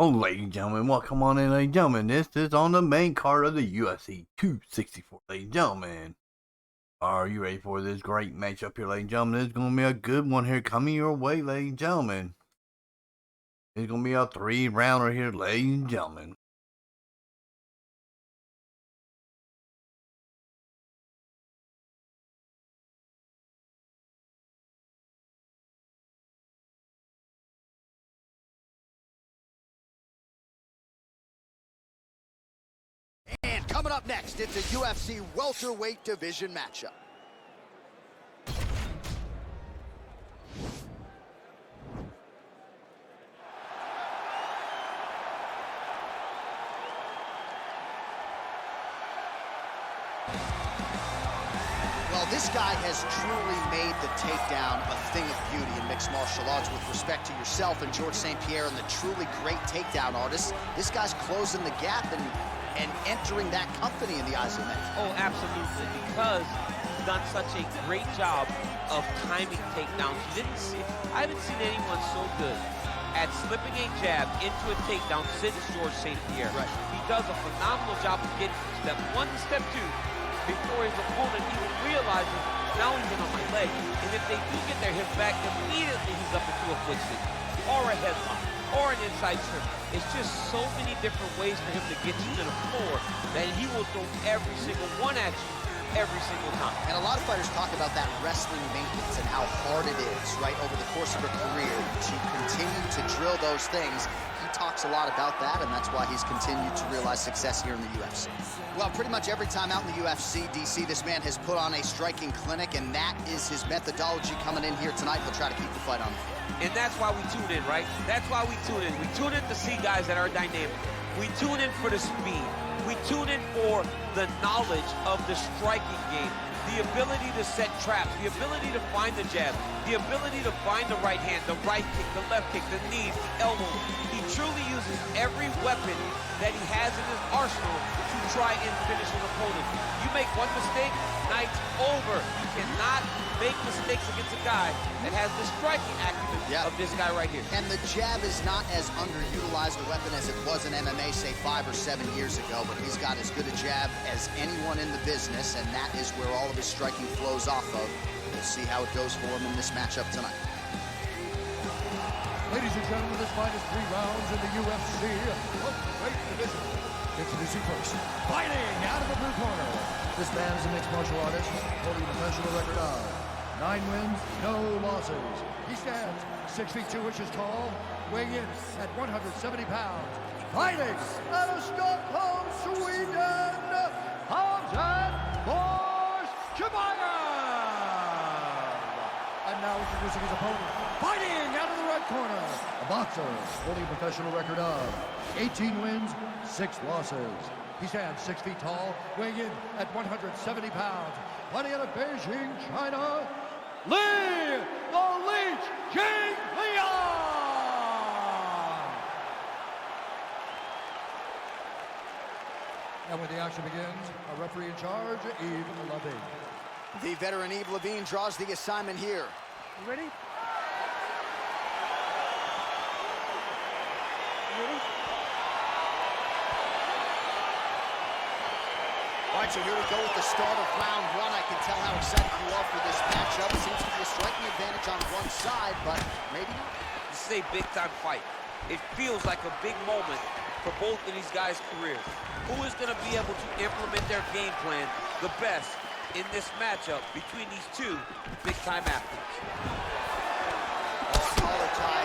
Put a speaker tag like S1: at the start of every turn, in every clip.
S1: Oh, ladies and gentlemen, welcome on in, ladies and gentlemen. This is on the main card of the UFC 264, ladies and gentlemen. Are you ready for this great matchup here, ladies and gentlemen? It's going to be a good one here coming your way, ladies and gentlemen. It's going to be a 3-rounder here, ladies and gentlemen.
S2: And coming up next, it's a UFC welterweight division matchup. Well, this guy has truly made the takedown a thing of beauty in mixed martial arts. With respect to yourself and George St. Pierre and the truly great takedown artists, this guy's closing the gap and entering that company in the eyes of men.
S3: Oh, absolutely, because he's done such a great job of timing takedowns. I haven't seen anyone so good at slipping a jab into a takedown since George St. Pierre.
S2: Right.
S3: He does a phenomenal job of getting from step 1 to step 2 before his opponent even realizes, now he's in on my leg. And if they do get their hips back, immediately he's up into a foot stick, or a headlock, or an inside trip. It's just so many different ways for him to get you to the floor that he will throw every single one at you every single time.
S2: And a lot of fighters talk about that wrestling maintenance and how hard it is, right, over the course of a career to continue to drill those things. He talks a lot about that, and that's why he's continued to realize success here in the UFC. Well, pretty much every time out in the UFC, DC, this man has put on a striking clinic, and that is his methodology coming in here tonight. He'll try to keep the fight on the floor.
S3: And that's why we tune in, right? That's why we tune in. We tune in to see guys that are dynamic. We tune in for the speed. We tune in for the knowledge of the striking game, the ability to set traps, the ability to find the jab, the ability to find the right hand, the right kick, the left kick, the knees, the elbows. He truly uses every weapon that he has in his arsenal to try and finish his opponent. You make one mistake, night's over. You cannot make mistakes against a guy that has the striking acumen of this guy right here.
S2: And the jab is not as underutilized a weapon as it was in MMA, say 5 or 7 years ago, but he's got as good a jab as anyone in the business, and that is where all of his striking flows off of. We'll see how it goes for him in this matchup tonight.
S4: Ladies and gentlemen, this fight is 3 rounds in the UFC welterweight division. Introducing first, fighting out of the blue corner. This man is a mixed martial artist, holding a professional record of 9 wins, no losses. He stands 6 feet 2 inches tall, weighing in at 170 pounds. Fighting out of Stockholm, Sweden, Khamzat Chimaev. And now introducing his opponent, fighting out of the red corner, a boxer holding a professional record of 18 wins, 6 losses. He stands 6 feet tall, weighing in at 170 pounds. Fighting out of Beijing, China, Li the Leech Jingliang. And when the action begins, a referee in charge, Yves Levine.
S2: The veteran Yves Levine draws the assignment here.
S5: You ready? You ready?
S2: All right, so here we go with the start of round 1. I can tell how excited you are for this matchup. Seems to be a striking advantage on one side, but maybe not.
S3: This is a big-time fight. It feels like a big moment for both of these guys' careers. Who is going to be able to implement their game plan the best in this matchup between these two big-time athletes?
S2: Collar tie.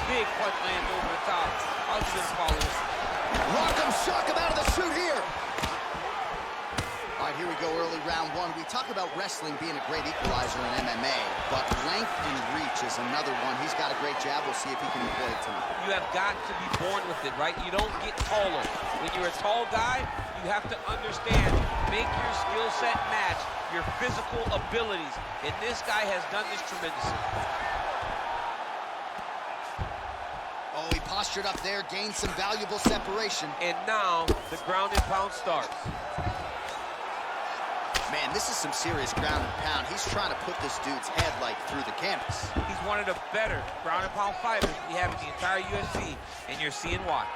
S3: Big punch lands over the top. How's he going to follow this?
S2: Rock'em sock'em out of the chute here. All right, here we go, early round 1. We talk about wrestling being a great equalizer in MMA, but length and reach is another one. He's got a great jab. We'll see if he can employ it tonight.
S3: You have got to be born with it, right? You don't get taller. When you're a tall guy, you have to understand, make your skill set match your physical abilities. And this guy has done this tremendously.
S2: Oh, he postured up there, gained some valuable separation.
S3: And now the ground and pound starts.
S2: Man, and this is some serious ground and pound. He's trying to put this dude's head, like, through the canvas.
S3: He's one of the better ground and pound fighters we have in the entire UFC, and you're seeing why.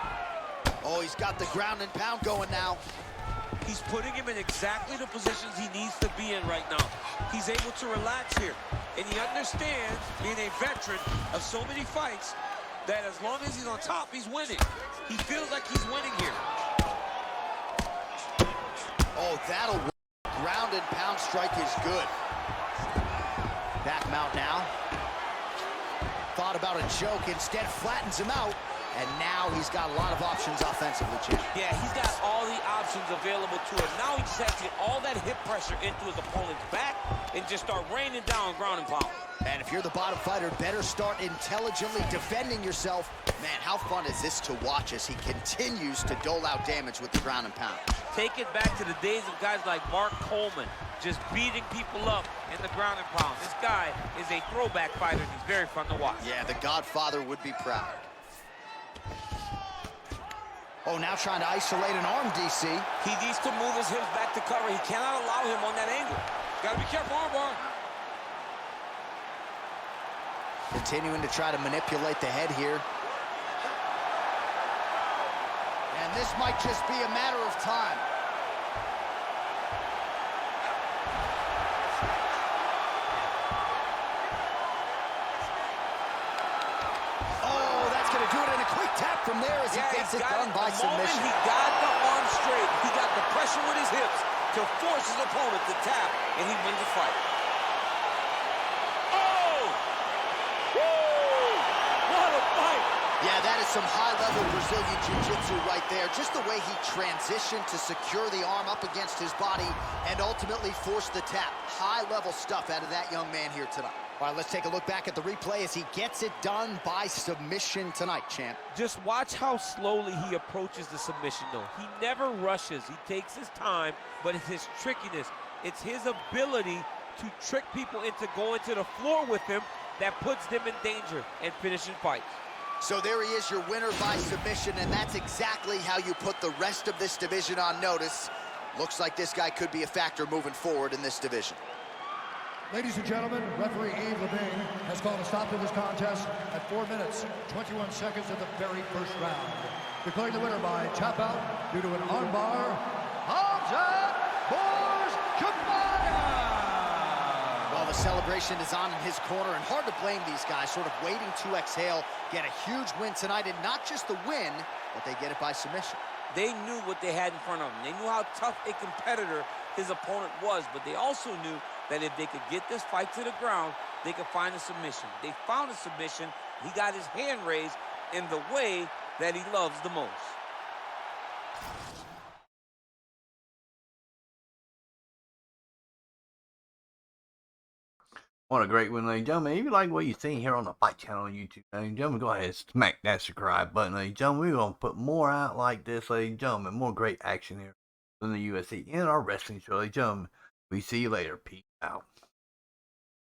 S2: Oh, he's got the ground and pound going now.
S3: He's putting him in exactly the positions he needs to be in right now. He's able to relax here, and he understands, being a veteran of so many fights, that as long as he's on top, he's winning. He feels like he's winning here.
S2: Oh, that'll work. Ground and pound strike is good. Back him out now. Thought about a choke, instead flattens him out. And now he's got a lot of options offensively, champ.
S3: Yeah, he's got all the options available to him. Now he just has to get all that hip pressure into his opponent's back and just start raining down ground and pound.
S2: And if you're the bottom fighter, better start intelligently defending yourself. Man, how fun is this to watch as he continues to dole out damage with the ground and pound.
S3: Take it back to the days of guys like Mark Coleman, just beating people up in the ground and pound. This guy is a throwback fighter, and he's very fun to watch.
S2: Yeah, the Godfather would be proud. Oh, now trying to isolate an arm, DC.
S3: He needs to move his hips back to cover. He cannot allow him on that angle. Gotta be careful, armbar.
S2: Continuing to try to manipulate the head here. And this might just be a matter of time. Oh, that's going to do it in a quick tap from there as he gets it done by submission.
S3: He got the arm straight. He got the pressure with his hips to force his opponent to tap, and he wins the fight.
S2: Yeah, that is some high-level Brazilian Jiu-Jitsu right there. Just the way he transitioned to secure the arm up against his body and ultimately force the tap. High-level stuff out of that young man here tonight. All right, let's take a look back at the replay as he gets it done by submission tonight, champ.
S3: Just watch how slowly he approaches the submission, though. He never rushes. He takes his time, but it's his trickiness. It's his ability to trick people into going to the floor with him that puts them in danger and finishing fights.
S2: So there he is, your winner by submission, and that's exactly how you put the rest of this division on notice. Looks like this guy could be a factor moving forward in this division.
S4: Ladies and gentlemen, referee Yves Levine has called a stop to this contest at 4 minutes, 21 seconds of the very first round. Declaring the winner by tap out due to an armbar, Khamzat Chimaev!
S2: Well, the celebration is on in his corner, and hard to blame these guys, sort of waiting to exhale, get a huge win tonight, and not just the win, but they get it by submission.
S3: They knew what they had in front of them. They knew how tough a competitor his opponent was, but they also knew that if they could get this fight to the ground, they could find a submission. They found a submission. He got his hand raised in the way that he loves the most.
S1: What a great win, ladies and gentlemen. If you like what you see here on the Fight Channel on YouTube, ladies and gentlemen, go ahead and smack that subscribe button, ladies and gentlemen. We're going to put more out like this, ladies and gentlemen. More great action here from the UFC and our wrestling show, ladies and gentlemen. We see you later. Peace out.